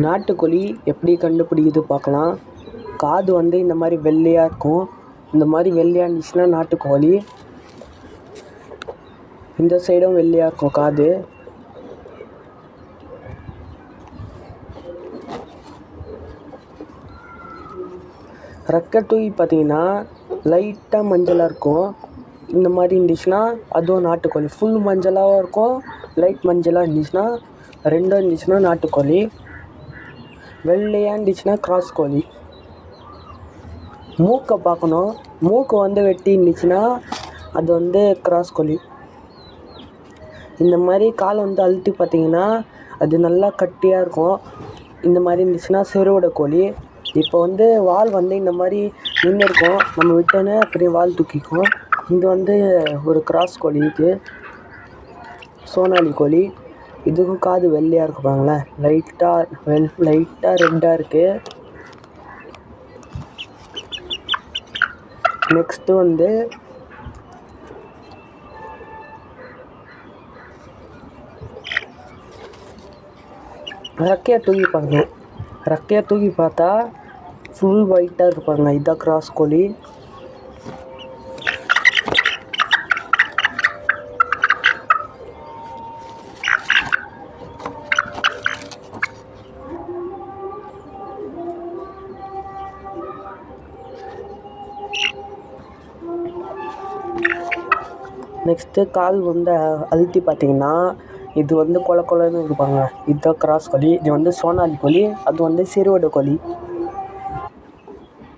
நாட்டுக்கோழி எப்படி கண்டுபிடிக்குது பார்க்கலாம். காது வந்து இந்த மாதிரி வெள்ளையாக இருக்கும். இந்த மாதிரி வெள்ளையாக இருந்துச்சுன்னா நாட்டுக்கோழி. இந்த சைடும் வெள்ளையாக இருக்கும் காது. ரெக்கை தூக்கி பார்த்தீங்கன்னா லைட்டாக மஞ்சளாக இருக்கும். இந்த மாதிரி இருந்துச்சுன்னா அதுவும் நாட்டுக்கோழி. ஃபுல் மஞ்சளாகவும் இருக்கும், லைட் மஞ்சளாக இருந்துச்சுன்னா, ரெண்டும் இருந்துச்சுன்னா நாட்டுக்கோழி. வெள்ளையாக இருந்துச்சுன்னா கிராஸ் கோழி. மூக்கை பார்க்கணும். மூக்கு வந்து வெட்டி இருந்துச்சுன்னா அது வந்து கிராஸ் கோழி. இந்த மாதிரி காலை வந்து அழுத்தி பார்த்தீங்கன்னா அது நல்லா கட்டியாக இருக்கும். இந்த மாதிரி இருந்துச்சுன்னா சிறுவிடை கோழி. இப்போ வந்து வால் வந்து இந்த மாதிரி நின்று இருக்கும், நம்ம விட்டோன்னே அப்படியே வால் தூக்கிக்கும். இது வந்து ஒரு கிராஸ் கோழி. இது சோனாலி கோழி. இதுக்கும் காது வெள்ளையாக இருக்கு பாருங்களேன், லைட்டாக ரெட்டாக இருக்குது. நெக்ஸ்ட்டு வந்து ரெக்கையை தூக்கி பார்க்கணும். ரெக்கையை தூக்கி பார்த்தா ஃபுல் ஒயிட்டாக இருப்பாங்க. இதுதான் கிராஸ் கோழி. நெக்ஸ்ட்டு கால் வந்து அழுத்தி பார்த்தீங்கன்னா இது வந்து கொல கொலன்னு இருப்பாங்க. இதுதான் கிராஸ் கோழி. இது வந்து சோனாலி கோழி. அது வந்து சிறுவிடை கோழி.